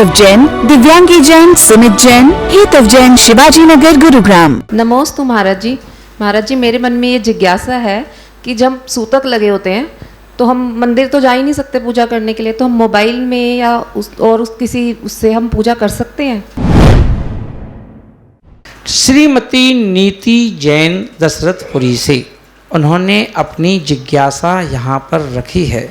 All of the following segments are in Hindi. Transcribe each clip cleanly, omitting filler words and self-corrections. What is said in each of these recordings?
जैन, दिव्यांगी जैन, सुमित जैन, हेतव जैन, शिवाजी नगर, गुरुग्राम। नमोस्तु महाराज जी। महाराज जी, मेरे मन में ये जिज्ञासा है कि जब सूतक लगे होते हैं तो हम मंदिर तो जा ही नहीं सकते पूजा करने के लिए, तो हम मोबाइल में या किसी उससे हम पूजा कर सकते हैं? श्रीमती नीति जैन दशरथपुरी से उन्होंने अपनी जिज्ञासा यहाँ पर रखी है।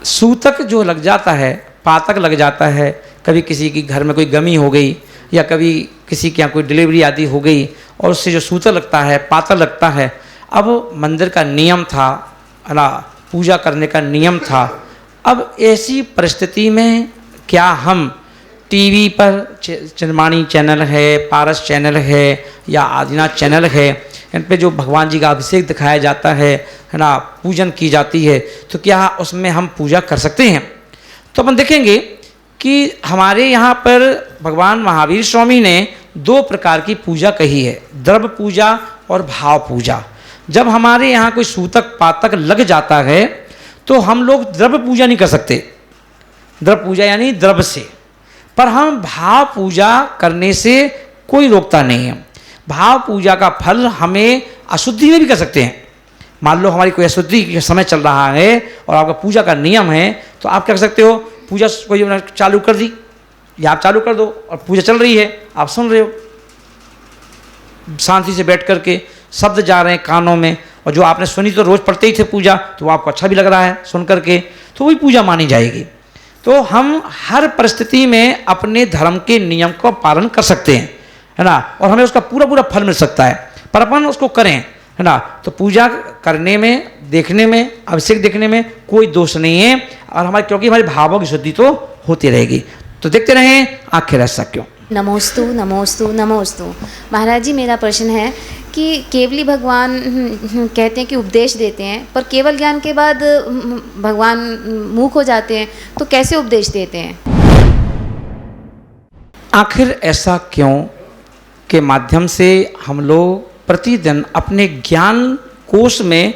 सूतक जो लग जाता है, पातक लग जाता है, कभी किसी की घर में कोई गमी हो गई या कभी किसी के यहाँ कोई डिलीवरी आदि हो गई और उससे जो सूतक लगता है, पातक लगता है। अब मंदिर का नियम था, है ना, पूजा करने का नियम था। अब ऐसी परिस्थिति में क्या हम टीवी पर चिन्माणी चैनल है, पारस चैनल है या आदिनाथ चैनल है, इन पे जो भगवान जी का अभिषेक दिखाया जाता है ना, पूजन की जाती है, तो क्या उसमें हम पूजा कर सकते हैं? तो अपन देखेंगे कि हमारे यहाँ पर भगवान महावीर स्वामी ने दो प्रकार की पूजा कही है, द्रव्य पूजा और भाव पूजा। जब हमारे यहाँ कोई सूतक पातक लग जाता है तो हम लोग द्रव्य पूजा नहीं कर सकते, द्रव्य पूजा यानी द्रव्य से, पर हम भाव पूजा करने से कोई रोकता नहीं है। भाव पूजा का फल हमें अशुद्धि में भी कर सकते हैं। मान लो हमारी कोई अशुद्धि का समय चल रहा है और आपका पूजा का नियम है, तो आप क्या कर सकते हो, पूजा कोई चालू कर दी या आप चालू कर दो और पूजा चल रही है, आप सुन रहे हो शांति से बैठ करके, शब्द जा रहे हैं कानों में, और जो आपने सुनी तो रोज़ पढ़ते ही थे पूजा, तो वो आपको अच्छा भी लग रहा है सुन करके, तो वही पूजा मानी जाएगी। तो हम हर परिस्थिति में अपने धर्म के नियम का पालन कर सकते हैं, है ना, और हमें उसका पूरा पूरा फल मिल सकता है, पर अपन उसको करें, है ना। तो पूजा करने में, देखने में, अभिषेक देखने में कोई दोष नहीं है, और हमारे क्योंकि हमारे भावों की शुद्धि तो होती रहेगी। तो देखते रहें आखिर ऐसा क्यों। नमोस्तु नमोस्तु नमोस्तु। महाराज जी, मेरा प्रश्न है कि केवली भगवान कहते हैं कि उपदेश देते हैं, पर केवल ज्ञान के बाद भगवान मूक हो जाते हैं, तो कैसे उपदेश देते हैं? आखिर ऐसा क्यों के माध्यम से हम लोग प्रतिदिन अपने ज्ञान कोश में,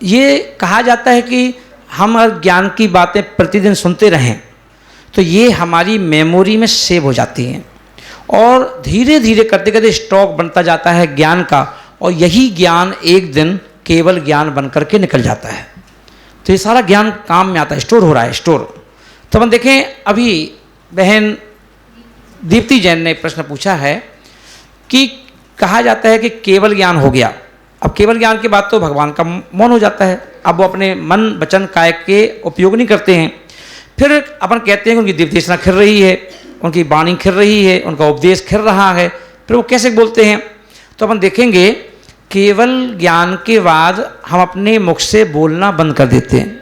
ये कहा जाता है कि हम अगर ज्ञान की बातें प्रतिदिन सुनते रहें तो ये हमारी मेमोरी में सेव हो जाती हैं और धीरे धीरे करते करते स्टॉक बनता जाता है ज्ञान का, और यही ज्ञान एक दिन केवल ज्ञान बन करके निकल जाता है। तो ये सारा ज्ञान काम में आता है, स्टोर हो रहा है, स्टोर। तो हम देखें, अभी बहन दीप्ति जैन ने प्रश्न पूछा है कि कहा जाता है कि केवल ज्ञान हो गया, अब केवल ज्ञान के बाद तो भगवान का मौन हो जाता है, अब वो अपने मन वचन काय के उपयोग नहीं करते हैं। फिर अपन कहते हैं कि उनकी दिव्यदेशना खिल रही है, उनकी वाणी खिल रही है, उनका उपदेश खिल रहा है, फिर वो कैसे बोलते हैं? तो अपन देखेंगे केवल ज्ञान के बाद हम अपने मुख से बोलना बंद कर देते हैं,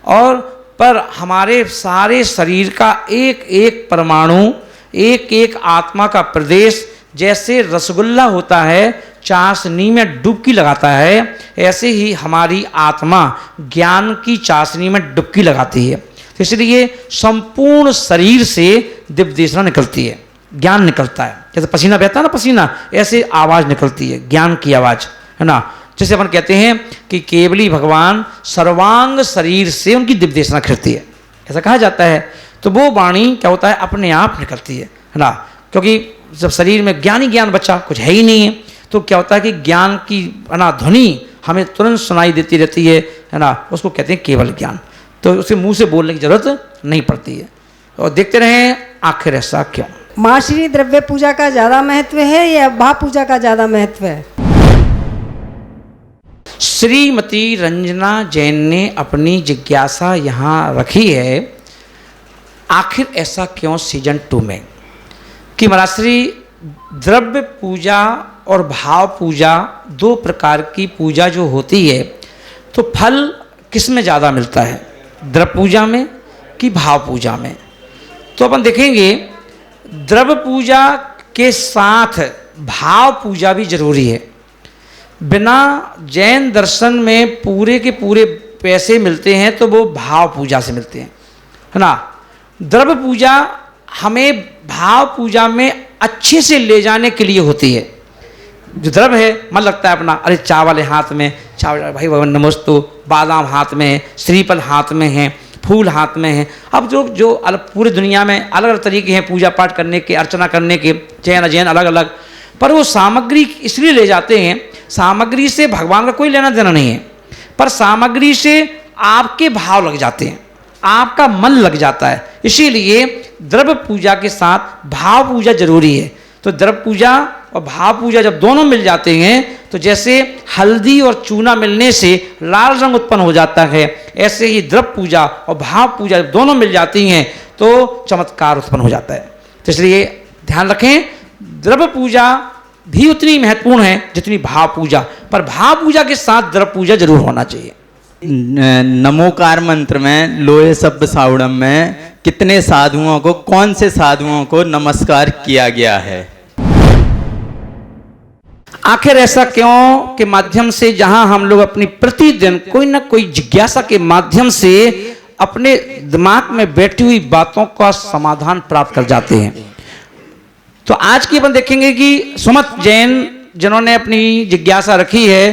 और पर हमारे सारे शरीर का एक एक परमाणु, एक एक आत्मा का प्रदेश, जैसे रसगुल्ला होता है चाशनी में डुबकी लगाता है, ऐसे ही हमारी आत्मा ज्ञान की चाशनी में डुबकी लगाती है। तो इसलिए संपूर्ण शरीर से दिव्यदेशना निकलती है, ज्ञान निकलता है। जैसे पसीना बहता है ना, पसीना, ऐसे आवाज़ निकलती है, ज्ञान की आवाज़, है ना। जैसे अपन कहते हैं कि केवली भगवान सर्वांग शरीर से उनकी दिव्यदेशना खिलती है, ऐसा कहा जाता है। तो वो वाणी क्या होता है, अपने आप निकलती है ना, क्योंकि जब शरीर में ज्ञान ही ज्ञान बचा, कुछ है ही नहीं है, तो क्या होता है कि ज्ञान की, है ना, ध्वनि हमें तुरंत सुनाई देती रहती है ना, उसको कहते हैं केवल ज्ञान। तो उसे मुंह से बोलने की जरूरत नहीं पड़ती है। और देखते रहें आखिर ऐसा क्यों। माँ श्री द्रव्य पूजा का ज़्यादा महत्व है या भाव पूजा का ज़्यादा महत्व है? श्रीमती रंजना जैन ने अपनी जिज्ञासा यहाँ रखी है, आखिर ऐसा क्यों सीजन 2 में, कि महाराज श्री द्रव्य पूजा और भाव पूजा दो प्रकार की पूजा जो होती है, तो फल किस में ज़्यादा मिलता है, द्रव्य पूजा में कि भाव पूजा में? तो अपन देखेंगे द्रव्य पूजा के साथ भाव पूजा भी जरूरी है। बिना जैन दर्शन में पूरे के पूरे पैसे मिलते हैं तो वो भाव पूजा से मिलते हैं, है ना। द्रव्य पूजा हमें भाव पूजा में अच्छे से ले जाने के लिए होती है। जो द्रव्य है, मन लगता है अपना, अरे चावल है हाथ में, चावल भाई भगवान नमस्तु, बादाम हाथ में है, श्रीफल हाथ में है, फूल हाथ में है। अब जो पूरी दुनिया में अलग अलग तरीके हैं पूजा पाठ करने के, अर्चना करने के, जैन अजैन अलग अलग, पर वो सामग्री इसलिए ले जाते हैं, सामग्री से भगवान का कोई लेना देना नहीं है, पर सामग्री से आपके भाव लग जाते हैं, आपका मन लग जाता है। इसीलिए द्रव्य पूजा के साथ भाव पूजा जरूरी है। तो द्रव्य पूजा और भाव पूजा जब दोनों मिल जाते हैं तो जैसे हल्दी और चूना मिलने से लाल रंग उत्पन्न हो जाता है, ऐसे ही द्रव्य पूजा और भाव पूजा जब दोनों मिल जाती हैं तो चमत्कार उत्पन्न हो जाता है। तो इसलिए ध्यान रखें, द्रव्य पूजा भी उतनी महत्वपूर्ण है जितनी भाव पूजा, पर भाव पूजा के साथ द्रव्य पूजा जरूर होना चाहिए। नमोकार मंत्र में लोहे शब्द साउड़म में कितने साधुओं को, कौन से साधुओं को नमस्कार किया गया है? आखिर ऐसा क्यों के माध्यम से जहां हम लोग अपनी प्रतिदिन कोई ना कोई जिज्ञासा के माध्यम से अपने दिमाग में बैठी हुई बातों का समाधान प्राप्त कर जाते हैं। तो आज की अपन देखेंगे कि सुमत जैन जिन्होंने अपनी जिज्ञासा रखी है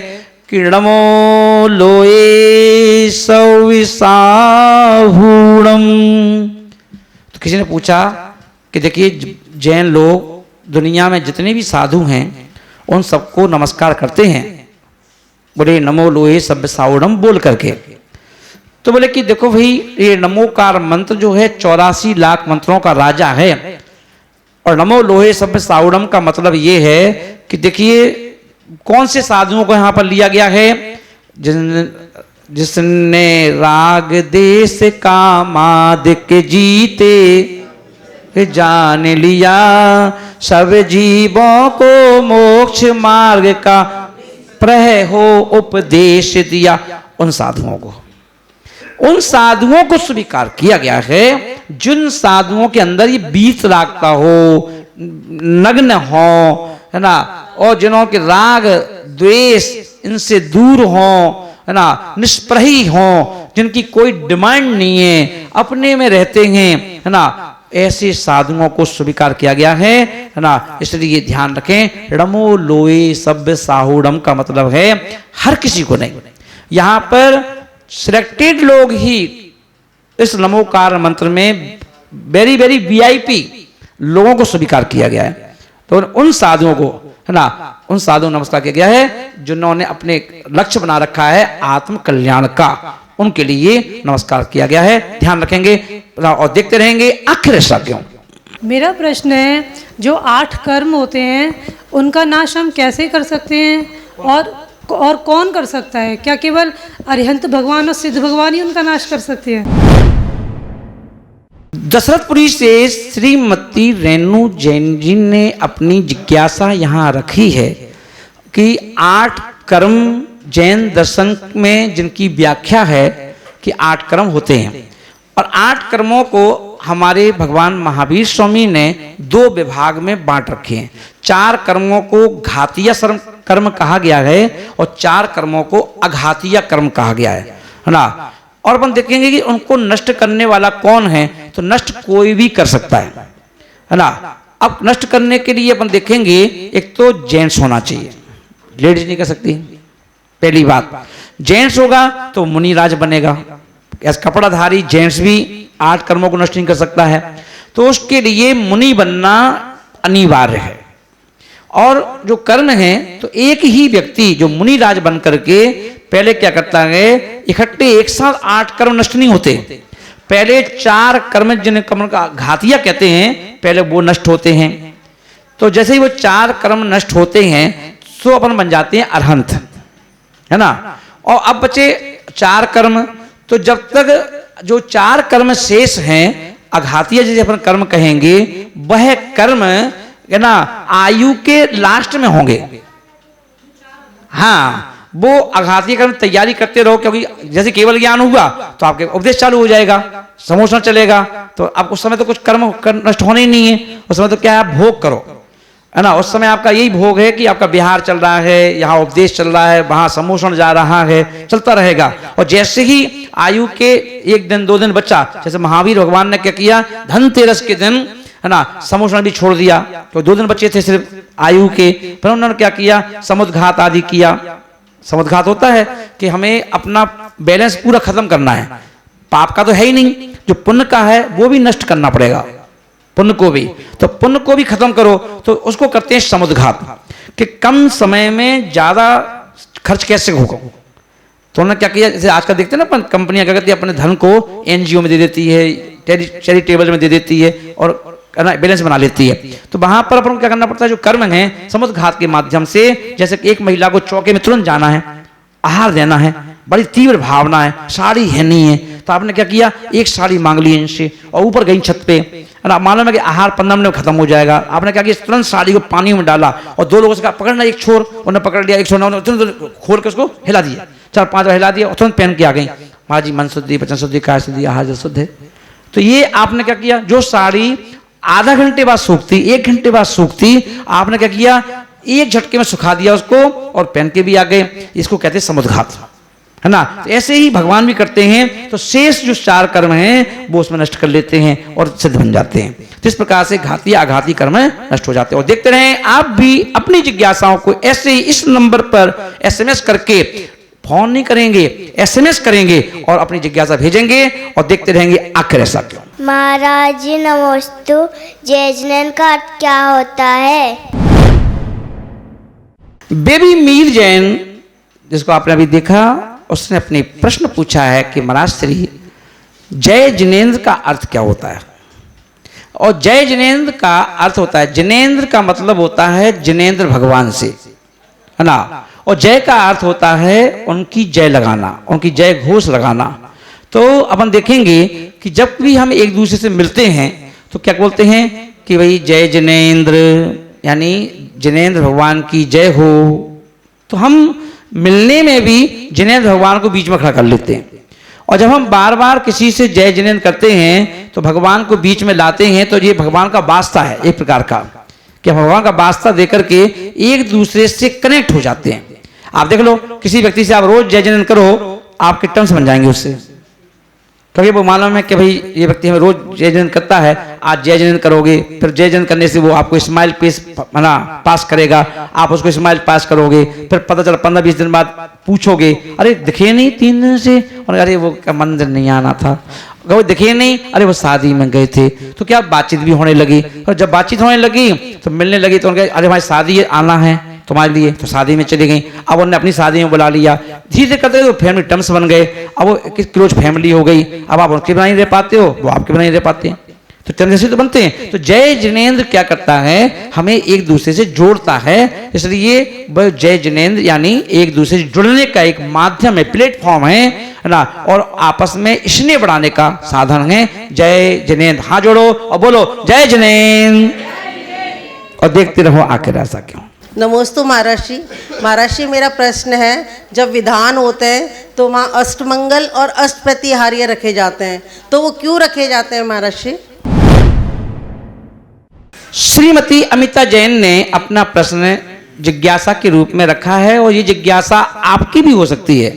कि नमो लोए सविसाहूणम, तो किसी ने पूछा कि देखिए जैन लोग दुनिया में जितने भी साधु हैं उन सबको नमस्कार करते हैं, बोले नमो लोहे सविसाहूणम बोल करके। तो बोले कि देखो भाई ये नमोकार मंत्र जो है 84 लाख मंत्रों का राजा है, और नमो लोहे सविसाहूणम का मतलब ये है कि देखिए कौन से साधुओं को यहाँ पर लिया गया है, जिसने राग देश कामाद के जीते जान लिया, सब जीवों को मोक्ष मार्ग का प्रह हो उपदेश दिया। उन साधुओं को स्वीकार किया गया है जिन साधुओं के अंदर ये बीत रागता हो, नग्न हो, है ना, और जिन्हों के राग द्वेष इनसे दूर हो, है ना, निष्प्रही हो, जिनकी कोई डिमांड नहीं है, अपने में रहते हैं, है ना, ऐसे साधुओं को स्वीकार किया गया है ना। इसलिए ध्यान रखें, नमो लोए सविसाहूणम का मतलब है हर किसी को नहीं, यहाँ पर सिलेक्टेड लोग ही इस नमोकार मंत्र में वेरी वेरी वीआईपी लोगों को स्वीकार किया गया है। तो उन साधुओं को, है ना, उन साधुओं को नमस्कार किया गया है जिन्होंने अपने लक्ष्य बना रखा है आत्म कल्याण का, उनके लिए नमस्कार किया गया है। ध्यान रखेंगे और देखते रहेंगे आखिर ऐसा क्यों। मेरा प्रश्न है, जो 8 कर्म होते हैं उनका नाश हम कैसे कर सकते हैं और कौन कर सकता है? क्या केवल अरिहंत भगवान और सिद्ध भगवान ही उनका नाश कर सकते हैं? दशरथपुरी से श्रीमती रेणु जैन जी ने अपनी जिज्ञासा यहाँ रखी है कि 8 कर्म जैन दर्शन में जिनकी व्याख्या है कि 8 कर्म होते हैं, और 8 कर्मों को हमारे भगवान महावीर स्वामी ने 2 विभाग में बांट रखे हैं। 4 कर्मों को घातीय कर्म कहा गया है और 4 कर्मों को अघातीय कर्म कहा गया है ना। और अपन देखेंगे कि उनको नष्ट करने वाला कौन है, तो नष्ट कोई भी कर सकता है ना। अब नष्ट करने के लिए अपन देखेंगे, एक तो जेंट्स होना चाहिए, लेडीज नहीं कर सकती। पहली बात, जेंट्स होगा तो मुनिराज बनेगा, कपड़ाधारी जेंट्स भी 8 कर्मों को नष्ट नहीं कर सकता है, तो उसके लिए मुनि बनना अनिवार्य है। और जो कर्म है तो एक ही व्यक्ति जो मुनिराज बन करके पहले क्या करता है, इकट्ठे एक साथ 8 कर्म नष्ट नहीं होते, पहले 4 कर्म जिन्हें कर्म का घातिया कहते हैं पहले वो नष्ट होते हैं। तो जैसे ही वो 4 कर्म नष्ट होते हैं तो अपन बन जाते हैं अरहंत, है ना। और अब बचे 4 कर्म, तो जब तक जो 4 कर्म शेष हैं अघातीय जैसे अपन कर्म कहेंगे, वह कर्म है ना आयु के लास्ट में होंगे। हाँ, वो अघातीय कर्म तैयारी करते रहो, क्योंकि जैसे केवल ज्ञान हुआ तो आपके उपदेश चालू हो जाएगा, समोषण चलेगा, तो आप उस समय तो कुछ कर्म नष्ट होने ही नहीं है, उस समय तो क्या है, आप भोग करो, है ना। उस समय आपका यही भोग है कि आपका विहार चल रहा है, यहाँ उपदेश चल रहा है, वहां समोषण जा रहा है, चलता रहेगा। और जैसे ही आयु के 1 दिन 2 दिन बच्चा, जैसे महावीर भगवान ने क्या किया, धनतेरस के दिन, है ना, समोषण भी छोड़ दिया, तो 2 दिन बच्चे थे सिर्फ आयु के, पर उन्होंने क्या किया, समुद्घात आदि किया। समुद्घात होता है कि हमें अपना बैलेंस पूरा खत्म करना है, पाप का तो है ही नहीं, जो पुण्य का है वो भी नष्ट करना पड़ेगा, पुण्य को भी। तो पुण्य को भी खत्म करो, तो उसको करते हैं समुद्घात, कि कम समय में ज्यादा खर्च कैसे होगा। तो उन्होंने क्या किया, जैसे आजकल देखते हैं ना, कंपनियां क्या करती है, अपने धन को एनजीओ में दे देती है, चैरिटेबल में दे देती है और बैलेंस बना लेती है। तो वहां पर अपन को क्या करना पड़ता है, जो कर्म है समुद्घात के माध्यम से, जैसे कि एक महिला को चौके में तुरंत जाना है, आहार देना है, बड़ी तीव्र भावना है, साड़ी है नहीं है, तो आपने क्या किया, एक साड़ी मांग ली इनसे और ऊपर गई छत पे, और मालूम है कि आहार 15 मिनट में खत्म हो जाएगा। आपने क्या किया, तुरंत साड़ी को पानी में डाला और 2 लोगों से कहा पकड़ना, एक छोर, उन्होंने पकड़ लिया, एक छोर उन्होंने तुरंत खोल के उसको हिला दिया, 4-5 बार हिला दिया और तुरंत पहन के आ गई। माँ जी मन शुद्धि, वचन शुद्धि, काया शुद्धि, आहार शुद्ध है। तो ये आपने क्या किया, जो साड़ी आधा घंटे बाद सूखती, 1 घंटे बाद सूखती, आपने क्या किया, एक झटके में सुखा दिया उसको और पहन के भी आ गए। इसको कहते हैं समुद्घात, है ना। तो ऐसे ही भगवान भी करते हैं, तो शेष जो 4 कर्म हैं वो उसमें नष्ट कर लेते हैं और सिद्ध बन जाते हैं। तो इस प्रकार से घाती आघाती कर्म नष्ट हो जाते हैं। और देखते रहें आप भी अपनी जिज्ञासाओं को ऐसे ही इस नंबर पर SMS करके, फोन नहीं करेंगे, SMS करेंगे और अपनी जिज्ञासा भेजेंगे और देखते रहेंगे आखिर ऐसा क्यों। महाराज जी नमोस्तु, जय जिनेंद्र का अर्थ क्या होता है? बेबी मीर जैन, जिसको आपने अभी देखा, उसने अपने प्रश्न पूछा है कि महाराज श्री, जय जिनेंद्र का अर्थ क्या होता है? और जय जिनेंद्र का अर्थ होता है, जिनेंद्र का मतलब होता है जिनेंद्र भगवान से, है ना। और जय का अर्थ होता है उनकी जय लगाना, उनकी जय घोष लगाना। तो अपन देखेंगे कि जब भी हम एक दूसरे से मिलते हैं तो क्या बोलते हैं कि भाई जय जिनेंद्र, यानी जिनेंद्र भगवान की जय हो। तो हम मिलने में भी जिनेंद्र भगवान को बीच में खड़ा कर लेते हैं, और जब हम बार बार किसी से जय जिनेंद्र करते हैं तो भगवान को बीच में लाते हैं। तो ये भगवान का वास्ता है एक प्रकार का, कि भगवान का वास्ता देकर के एक दूसरे से कनेक्ट हो जाते हैं। आप देख लो, किसी व्यक्ति से आप रोज जय जिनेंद्र करो, आपके टर्म्स बन जाएंगे उससे, क्योंकि वो मालूम है कि भाई ये व्यक्ति हमें रोज जय जिनेंद्र करता है, आज जय जिनेंद्र करोगे, फिर जय जिनेंद्र करने से वो आपको स्माइल पास करेगा, आप उसको स्माइल पास करोगे, फिर पता चला 15-20 दिन बाद पूछोगे, अरे दिखे नहीं 3 दिन से, और अरे वो मंदिर नहीं आना था, वो दिखे नहीं, अरे वो शादी में गए थे। तो क्या बातचीत भी होने लगी, और जब बातचीत होने लगी तो मिलने लगी, तो उनके अरे भाई शादी आना है तुम्हारे लिए, तो शादी में चली गई। अब उन्होंने अपनी शादी में बुला लिया, धीरे करते तो फैमिली टर्म्स बन गए, अब वो क्लोज फैमिली हो गई। अब आप उनके बिना नहीं रह पाते हो, वो आपके बिना नहीं रह पाते हैं, तो टर्म जैसे तो बनते हैं। तो जय जिनेंद्र क्या करता है, हमें एक दूसरे से जोड़ता है, इसलिए जय जिनेंद्र यानी एक दूसरे से जुड़ने का एक माध्यम है, प्लेटफॉर्म है ना, और आपस में स्नेह बढ़ाने का साधन है। जय जिनेंद्र, हाथ जोड़ो और बोलो जय जिनेंद्र, और देखते रहो आखिर ऐसा क्यों। नमोस्तु महाराज जी। महाराज जी मेरा प्रश्न है, जब विधान होते हैं तो वहाँ अष्टमंगल और अष्ट प्रतिहार्य रखे जाते हैं, तो वो क्यों रखे जाते हैं महाराज जी? श्रीमती अमिता जैन ने अपना प्रश्न जिज्ञासा के रूप में रखा है, और ये जिज्ञासा आपकी भी हो सकती है।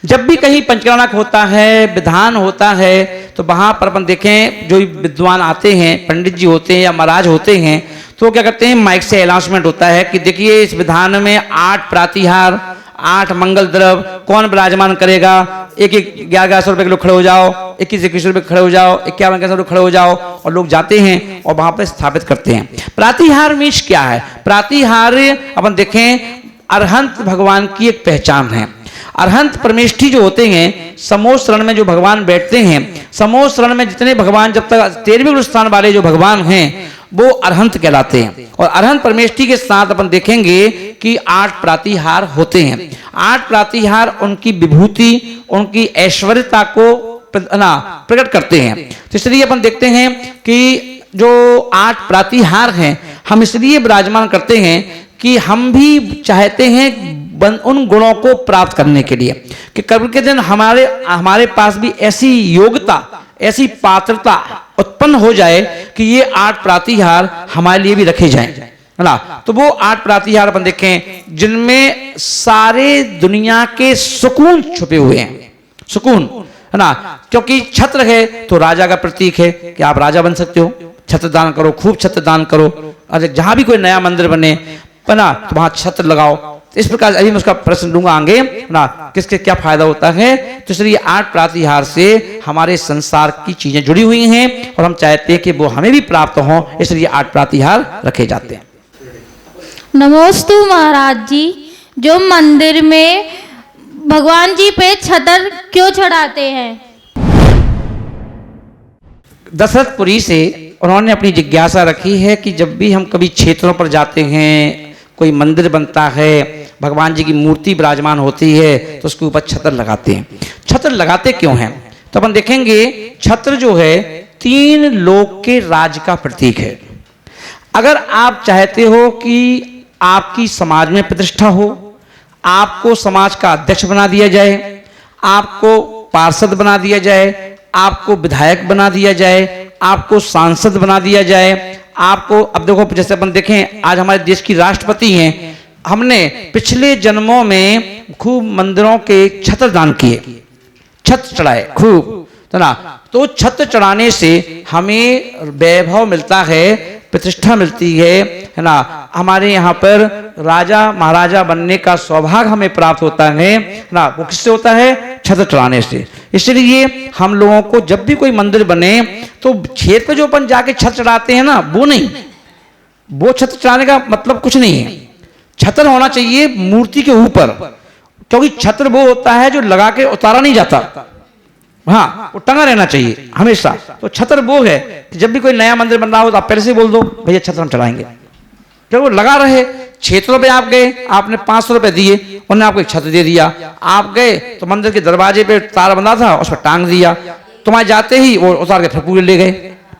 जब भी कहीं पंचकर्णक होता है, विधान होता है, तो वहां पर अपन देखें जो विद्वान आते हैं, पंडित जी होते हैं या महाराज होते हैं, तो क्या करते हैं, माइक से अनाउंसमेंट होता है कि देखिए इस विधान में 8 प्रातिहार, 8 मंगल द्रव कौन विराजमान करेगा। 1100 रुपए के लोग खड़े हो जाओ, 21 रुपए खड़े हो जाओ, 51 रुपए खड़े हो जाओ, और लोग जाते हैं और वहां पर स्थापित करते हैं। प्रातिहार मीन्स क्या है? प्रातिहार अपन देखें अरहंत भगवान की एक पहचान है। अरहंत परमेष्ठी जो होते हैं, समोह शरण में जो भगवान बैठते हैं, समोह शरण में जितने भगवान, जब तक 13वें स्थान वाले जो भगवान हैं वो अरहंत कहलाते हैं। और अरहंत परमेष्ठी के साथ अपन देखेंगे कि 8 प्रातिहार होते हैं। 8 प्रातिहार उनकी विभूति, उनकी ऐश्वर्यता को प्रकट करते हैं। तो इसलिए अपन देखते हैं कि जो 8 प्रातिहार हैं, हम इसलिए विराजमान करते हैं कि हम भी चाहते हैं उन गुणों को प्राप्त करने के लिए, कि कल के दिन हमारे पास भी ऐसी योग्यता, ऐसी पात्रता उत्पन्न हो जाए कि ये 8 प्रातिहार हमारे लिए भी रखे जाएं, है ना। तो वो 8 प्रातिहार अपन देखें जिनमें सारे दुनिया के सुकून छुपे हुए हैं। सुकून, है ना, क्योंकि छत्र है तो राजा का प्रतीक है कि आप राजा बन सकते हो। छत्र दान करो, खूब छत्र दान करो। अरे जहां भी कोई नया मंदिर बने ना, तो वहां छत्र लगाओ, इस प्रकार अभी मैं उसका प्रश्न दूंगा आगे ना, किसके क्या फायदा होता है। तो इसलिए 8 प्रातिहार से हमारे संसार की चीजें जुड़ी हुई हैं और हम चाहते हैं कि वो हमें भी प्राप्त हों, इसलिए 8 प्रातिहार रखे जाते हैं। नमोस्तु महाराज जी, जो मंदिर में भगवान जी पे छतर क्यों चढ़ाते हैं? दशरथपुरी से उन्होंने अपनी जिज्ञासा रखी है कि जब भी हम कभी क्षेत्रों पर जाते हैं, कोई मंदिर बनता है, भगवान जी की मूर्ति विराजमान होती है, तो उसके ऊपर छत्र लगाते हैं। छत्र लगाते क्यों हैं? तो अपन देखेंगे छत्र जो है 3 लोक के राज का प्रतीक है। अगर आप चाहते हो कि आपकी समाज में प्रतिष्ठा हो, आपको समाज का अध्यक्ष बना दिया जाए, आपको पार्षद बना दिया जाए, आपको विधायक बना दिया जाए, आपको सांसद बना दिया जाए, आपको, अब देखो जैसे अपन देखें आज हमारे देश की राष्ट्रपति हैं, हमने पिछले जन्मों में खूब मंदिरों के छत्र दान किए, छत्र चढ़ाए खूब, तो ना, तो छत्र चढ़ाने से हमें वैभव मिलता है, प्रतिष्ठा मिलती है ना, हमारे यहाँ पर राजा महाराजा बनने का सौभाग्य हमें प्राप्त होता है ना। वो किससे होता है? छत्र चढ़ाने से। इसलिए हम लोगों को जब भी कोई मंदिर बने तो क्षेत्र पे जो अपन जाके छत्र चढ़ाते हैं ना, वो नहीं, वो छत्र चढ़ाने का मतलब कुछ नहीं है। छत्र होना चाहिए मूर्ति के ऊपर, क्योंकि छत्र वो होता है जो लगा के उतारा नहीं जाता, हाँ वो टंगा रहना चाहिए हमेशा। तो छत्र वो है कि जब भी कोई नया मंदिर बन रहा हो तो आप पहले से बोल दो भैया छत्र हम चढ़ाएंगे, क्योंकि वो लगा रहे। क्षेत्रों पे आप गए, आपने 500 रुपए दिए, उन्होंने आपको एक छत्र दे दिया, आप गए तो मंदिर के दरवाजे पे तार बंधा था, उस पर टांग दिया, तुम्हारे जाते ही वो उतार के फिर पूरे ले गए,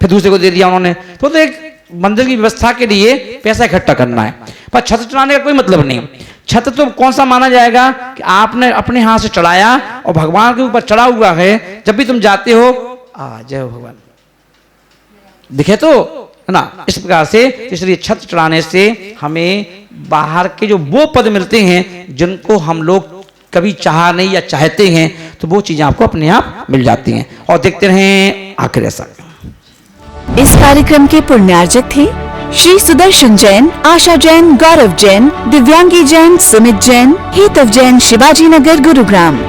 फिर दूसरे को दे दिया उन्होंने। तो एक मंदिर की व्यवस्था के लिए पैसा इकट्ठा करना है, पर छत्र चढ़ाने का कोई मतलब नहीं। छत्र तो कौन सा माना जाएगा कि आपने अपने हाथ से चढ़ाया और भगवान के ऊपर चढ़ा हुआ है, जब भी तुम जाते हो जय हो भगवान दिखे तो है ना, इस प्रकार से। इसलिए छत्र चढ़ाने से हमें बाहर के जो वो पद मिलते हैं जिनको हम लोग कभी चाहा नहीं या चाहते हैं, तो वो चीजें आपको अपने आप मिल जाती हैं। और देखते रहें आखिर ऐसा। इस कार्यक्रम के पुण्यार्जक थे श्री सुदर्शन जैन, आशा जैन, गौरव जैन, दिव्यांगी जैन, सुमित जैन, हेतव जैन, शिवाजी नगर, गुरुग्राम।